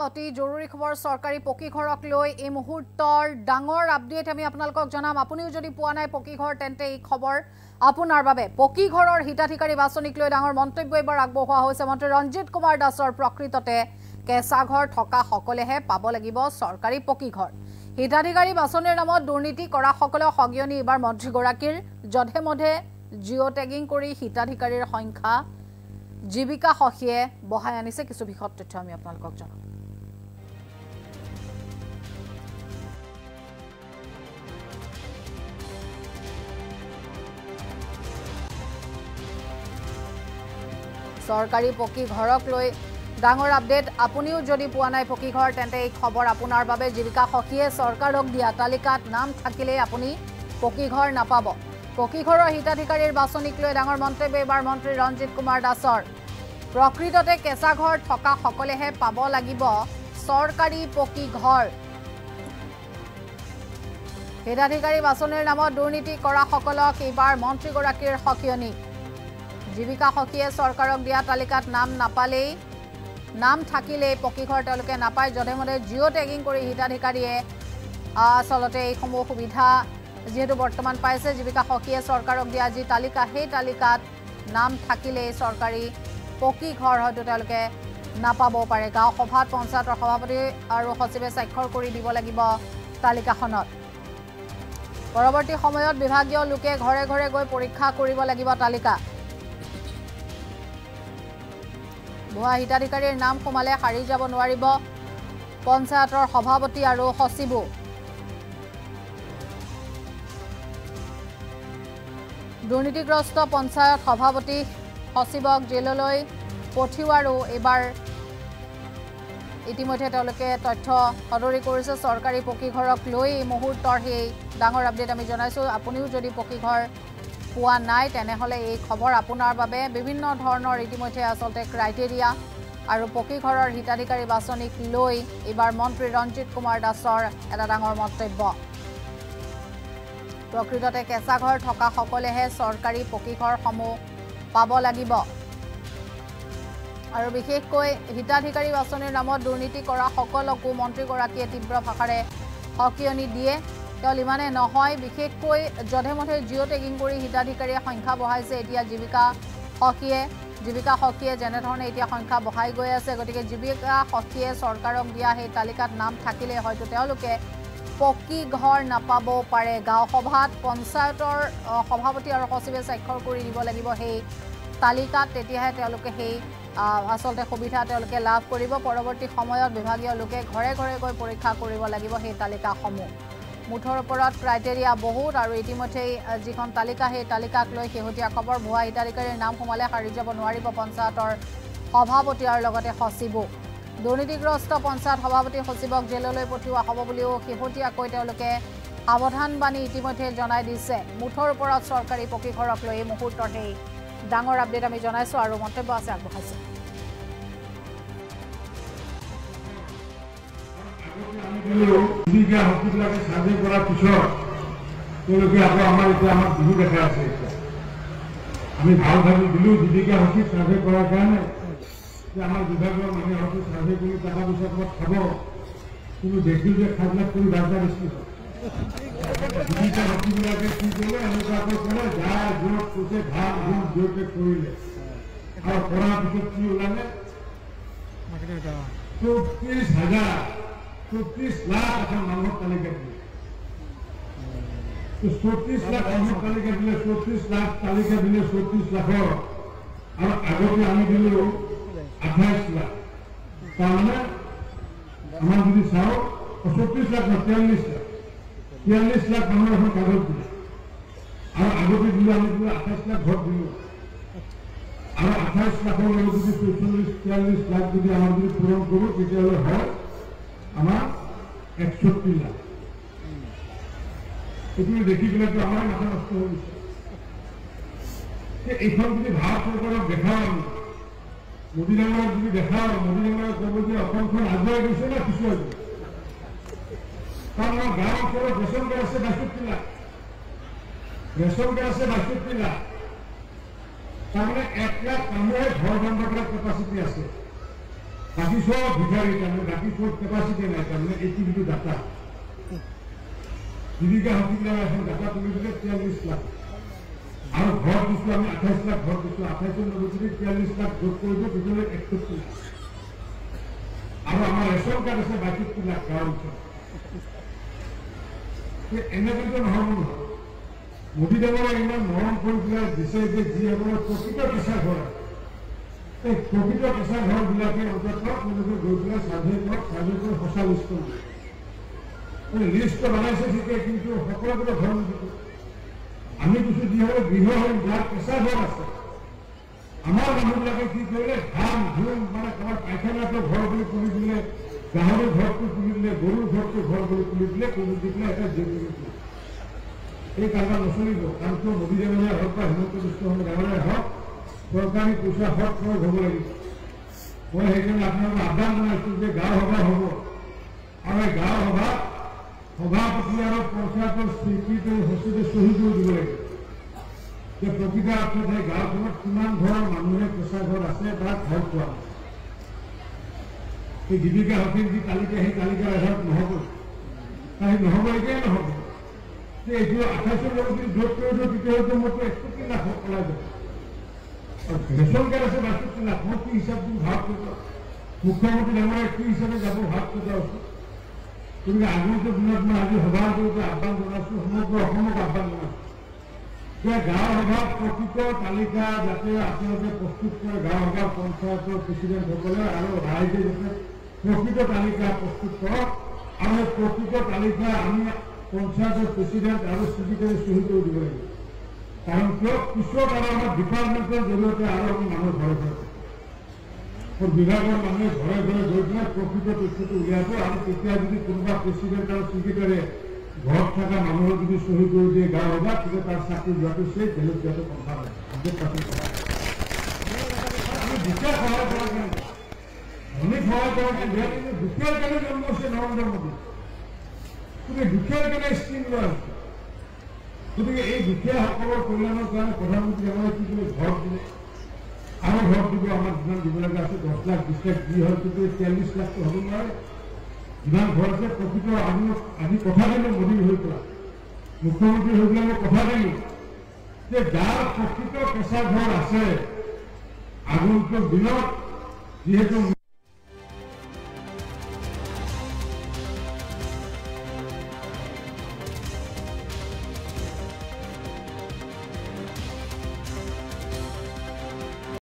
অতি জৰুৰী খবৰ সৰকাৰি পকি ঘৰক লৈ এই মুহূৰ্তৰ ডাঙৰ আপডেট আমি আপোনালোকক জনাম আপুনিও যদি পোৱা নাই পকি ঘৰ তেন্তে এই খবৰ আপোনাৰ বাবে পকি ঘৰৰ হিতাধিকাৰী বাছনিক লৈ ডাঙৰ মন্তব্য এবাৰ আগবঢ়োৱা হৈছে মন্ত্ৰী ৰঞ্জিত কুমাৰ দাসৰ প্ৰকৃততে কেঁচা ঘৰ থকা সকলেহে পাব লাগিব সৰকাৰি পকি ঘৰ হিতাধিকাৰী বাছনিৰ নামত দুৰ্নীতি কৰা সকলে সগিয়নি এবাৰ মন্ত্ৰীগৰাকীৰ জধে মধে জিঅ' টেগিং কৰি হিতাধিকাৰীৰ সংখ্যা জীৱিকা সখীয়ে বহাই আনিছে কিছু বিশদ তথ্য আমি আপোনালোকক জনাম সৰকাৰি পকি ঘৰক লৈ ডাঙৰ আপডেট আপুনিও যদি পোৱা নাই পকি ঘৰ তেন্তে এই খবৰ আপোনাৰ বাবে জীৱিকা সখীয়ে সৰকাৰক দিয়া তালিকাত নাম থাকিলে আপুনি পকি ঘৰ নাপাব পকি ঘৰৰ হিতাধিকাৰীৰ বাছনিক লৈ ডাঙৰ মন্তব্য এবাৰ মন্ত্ৰী ৰঞ্জিত কুমাৰ দাসৰ প্ৰকৃততে কেঁচা ঘৰ থকা সকলেহে পাব লাগিব সৰকাৰি পকি ঘৰ হিতাধিকাৰী বাছনিৰ নামত দুৰ্নীতি কৰা সকলক এইবাৰ মন্ত্ৰীগৰাকীৰ সকিয়নি জীৱিকা সখীয়ে সৰকাৰক দিয়া তালিকাত নাম নাপালেই নাম থাকিলে পকি ঘৰ তেওঁলোকে নাপায় জধে মধে জিঅ' টেগিং কৰি হিতাধিকাৰীয়ে আচলতে এই সমূহ সুবিধা যেহেতু বৰ্তমান পাইছে জীৱিকা সখীয়ে সৰকাৰক দিয়া যি তালিকা সেই তালিকাত নাম থাকিলে সৰকাৰি পকি ঘৰ হয়তো তেওঁলোকে নাপাব পাৰে গাঁও সভাত পঞ্চায়তৰ সভাপতি আৰু সচিবে স্বাক্ষৰ কৰি দিব লাগিব তালিকাখনত পৰৱৰ্তী সময়ত বিভাগীয় লোকে ঘৰে ঘৰে গৈ পৰীক্ষা কৰিব লাগিব তালিকা ভুৱা হিতাধিকাৰীৰ নাম সোমালে হাৰি যাব নোৱাৰিব পঞ্চায়তৰ সভাপতি আৰু সচিবো দুৰ্নীতিগ্ৰস্ত পঞ্চায়ত সভাপতি সচিবক জেললৈ পঠিওৱাৰো এবাৰ ইতিমধ্যে তেওঁলোকে তথ্য সদৰি কৰিছে সৰকাৰি পকি ঘৰক লৈ এই মুহূৰ্তৰ সেই ডাঙৰ আপডেট আমি জনাইছো আপুনিও যদি পকি ঘৰ পোৱা নাই তেনেহলে এই খবৰ আপোনাৰ বাবে বিভিন্ন ধৰণৰ ইতিমধ্যে আচলতে ক্ৰাইটেৰিয়া আৰু পকি ঘৰৰ হিতাধিকাৰী বাছনিক লৈ এবাৰ মন্ত্ৰী ৰঞ্জিত কুমাৰ দাসৰ এটা ডাঙৰ মন্তব্য প্ৰকৃততে কেঁচা ঘৰ থকা সকলেহে সৰকাৰি পকি ঘৰসমূহ পাব লাগিব আৰু বিশেষকৈ হিতাধিকাৰী বাছনিৰ নামত দুৰ্নীতি কৰা সকলকো মন্ত্ৰীগৰাকীয়ে তীব্ৰ ভাষাৰে সকিয়নি দিয়ে কেৱল ইমানে নহয় বিশেষকৈ জধে মধে জিঅ' টেগিং কৰি হিতাধিকাৰীৰ সংখ্যা বঢ়াইছে এতিয়া জীৱিকা সখীয়ে যেনেধৰণে এতিয়া সংখ্যা বঢ়াই গৈ আছে গতিকে জীৱিকা সখীয়ে সৰকাৰক দিয়া সেই তালিকাত নাম থাকিলে হয়তো তেওঁলোকে পকি ঘৰ নাপাব পাৰে গাঁও সভাত পঞ্চায়তৰ সভাপতি আৰু সচিবে স্বাক্ষৰ কৰি দিব লাগিব সেই তালিকাত তেতিয়াহে তেওঁলোকে সেই আচলতে সুবিধা তেওঁলোকে লাভ কৰিব পৰৱৰ্তী সময়ত বিভাগীয় লোকে ঘৰে ঘৰে গৈ পৰীক্ষা কৰিব লাগিব সেই তালিকাসমূহ মুঠৰ ওপৰত ক্ৰাইটেৰিয়া বহুত আৰু ইতিমধ্যেই যিখন তালিকা সেই তালিকাক লৈ শেহতীয়া খবৰ ভুৱা হিতাধিকাৰীৰ নাম সোমালে হাৰি যাব নোৱাৰিব পঞ্চায়তৰ সভাপতি আৰু লগতে সচিবো দুৰ্নীতিগ্ৰস্ত পঞ্চায়ত সভাপতি সচিবক জেললৈ পঠিওৱা হ'ব বুলিও শেহতীয়াকৈ তেওঁলোকে সাৱধানবাণী ইতিমধ্যে জনাই দিছে মুঠৰ ওপৰত সৰকাৰি পকি ঘৰক লৈ এই মুহূৰ্তৰ সেই ডাঙৰ আপডেট আমি জনাইছো আৰু মন্তব্য আছে আগবঢ়াইছে জীৱিকা সখীবিলাকে সাৰ্ভে কৰাৰ পিছত তেওঁলোকে আকৌ আমাৰ বিহু দেখাই আছে আমি ভাল ভাবি দিলোঁ জীৱিকা সখী সাৰ্ভে কৰাৰ কাৰণে যে আমাৰ বিভাগৰ মানুহে হয়তো সাৰ্ভে কৰি টকা পইচা ক'ৰবাত খাব কিন্তু দেখিল যে খাবিলাক কৰি বাজা বেছি হয় জীৱিকা সখীবিলাকে কি কৰিলে এনেকুৱাকৈ ক'লে যাৰ য'ত কৈছে ভাল ভুল য'তে কৰিলে আৰু কৰাৰ পিছত কি ওলালে 34 লাখ এখন মানুহৰ তালিকা দিলে 34 লাখ মানুহৰ তালিকা দিলে 34 লাখ তালিকা দিলে 34 লাখৰ আৰু আগতে আমি দিলোঁ 28 লাখ তাৰমানে আমাৰ যদি চাওঁ 34 লাখ 43 লাখ মানুহৰ এখন কাগজ দিলে আৰু আগতে দিলোঁ আমি দিলোঁ 28 লাখ ভোট দিলোঁ আৰু 28 লাখৰ লগত যদি 44 লাখ যদি আমাৰ যদি পূৰণ কৰোঁ তেতিয়াহ'লে হয় আমাৰ 61 লাখ এইটো দেখি পেলাইতো আমাৰ মাথা নষ্ট হৈ গৈছে এইখন যদি ভাৰত চৰকাৰক দেখাওঁ আমি মোদী ডাঙৰক যদি দেখাওঁ মোদী ডাঙৰে ক'ব যে অসমখন আগুৱাই গৈছে নে পিছুৱাই গৈছে কাৰণ আমাৰ গাঁও অঞ্চলত ৰেচন কাৰ্ড আছে 62 লাখ ৰেচন কাৰ্ড আছে 62 লাখ তাৰমানে 1 লাখ মানুহে ঘৰ বন্ধ কৰাৰ কেপাচিটি আছে বাকি সব ভিখাৰি তাৰমানে বাকি সব কেপাচিটি নাই তাৰমানে এইটো যিটো ডাটা জীৱিকা হস্পিটেলৰ এখন ডাটা তুলি দিলে 43 লাখ আৰু ঘৰ দিছোঁ আমি 28 লাখ ঘৰ দিছোঁ 28 নগতি 43 লাখ যোগ কৰিব পিছলৈ 61 লাখ আৰু আমাৰ ৰেচন কাৰ্ড আছে 32 লাখ গাঁৱৰ এনেকৈ নহ'ব নহয় মোদী ডাঙৰে ইমান মৰম কৰি পেলাই দিছে যে যিসকলৰ প্ৰকৃত কেঁচা ঘৰ এই প্ৰকৃত কেঁচা ঘৰবিলাকে অন্ততঃ তেওঁলোকে গৈ পেলাই চাৰ্ভে কৰি সঁচা লিষ্ট লিষ্ট বনাইছে ঠিকে কিন্তু সকলোকে ঘৰ নিদিব আমি কিছু যিসকলে গৃহহীন যাৰ কেঁচা ঘৰ আছে আমাৰ মানুহবিলাকে কি কৰিলে ধান ধুম মানে কাৰোবাৰ পাইখানাটো ঘৰ বুলি তুলি দিলে গাহৰি ঘৰটো তুলি দিলে গৰুৰ ঘৰটো ঘৰ বুলি তুলি দিলে তুলি দি পেলাই এটা জেগি এই কাৰবাৰ নচলিব কাৰণ কিয় মোদী ডাঙৰীয়া হওক বা হিমন্ত বিশ্ব শৰ্মা ডাঙৰীয়া হওক চৰকাৰী পইচা সৎ খৰচ হ'ব লাগিব মই সেইকাৰণে আপোনালোকক আহ্বান জনাইছোঁ যে গাঁও সভা হ'ব আৰু এই গাঁও সভাপতি আৰু পঞ্চায়তৰ স্বীকৃতি সচিবে চহী কৰি দিব লাগিব যে প্ৰকৃত অৰ্থত সেই গাঁওখনত কিমান ঘৰৰ মানুহে কেঁচা ঘৰ আছে বা ঘৰ পোৱা সেই জীৱিকা সখীৰ যি তালিকা সেই তালিকাৰ আধাৰত নহ'ব সেই নহ'ব এতিয়াই নহ'ব এইটো 28 লোক যদি যোগ কৰি দিওঁ তেতিয়াহ'লে মোৰতো 61 লাখ ওলাই যাব আৰু ৰেচন কাৰ্ড আছে 62 লাখ মই কি হিচাপ দিম ভাৱ কৰিব মুখ্যমন্ত্ৰী ডাঙৰীয়া কি হিচাপে যাব ভাৱ কৰিব উচিত গতিকে আগন্তুক দিনত মই আজি সভা কৰোঁতে আহ্বান জনাইছোঁ সমগ্ৰ অসমক আহ্বান জনাইছোঁ যে গাঁও সভাত প্ৰকৃত তালিকা যাতে আপোনালোকে প্ৰস্তুত কৰে গাঁও সভাৰ পঞ্চায়তৰ প্ৰেচিডেণ্টসকলে আৰু ৰাইজে যাতে প্ৰকৃত তালিকা প্ৰস্তুত কৰক আৰু এই প্ৰকৃত তালিকা আমি পঞ্চায়তৰ প্ৰেচিডেণ্ট আৰু স্পীকাৰে চহী কৰি দিব লাগিব কাৰণ কিয় পিছত আৰু আমাৰ ডিপাৰ্টমেণ্টৰ জৰিয়তে আৰু আমি মানুহ ঘৰে ঘৰে বিভাগৰ মানুহে ঘৰে ঘৰে গৈ পেলাই প্ৰকৃত তথ্যটো উলিয়াব আৰু তেতিয়া যদি কোনোবা প্ৰেচিডেণ্ট আৰু স্পীকাৰে ঘৰত থকা মানুহৰ যদি চহী কৰি দিয়ে গাঁও সভাত তেতিয়া তাৰ চাকৰি যোৱাটো সেই বেলেগ যোৱাটো কথা নাই আমি দুখীয়া সহায় কৰা কাৰণে ধনীক সহায় কৰা কাৰণে দুখীয়াৰ কাৰণে জন্ম হৈছে নৰেন্দ্ৰ মোদী গতিকে দুখীয়াৰ কাৰণে স্কিম লোৱা হৈছে গতিকে এই দুখীয়াসকলৰ কল্যাণৰ কাৰণে প্ৰধানমন্ত্ৰী ডাঙৰীয়াই কি কৰি ঘৰ দিলে আৰু ঘৰ দিব আমাৰ যিমান দিব লগা আছে 10 লাখ 20 লাখ যি হয় কিন্তু 43 লাখটো হ'ব নোৱাৰে যিমান ঘৰ আছে প্ৰকৃত আজি কথা দিলোঁ মোদী হৈ পেলাই মুখ্যমন্ত্ৰী হৈ পেলাই মই কথা দিলোঁ যে যাৰ প্ৰকৃত কেঁচা ঘৰ আছে আগন্তুক দিনত যিহেতু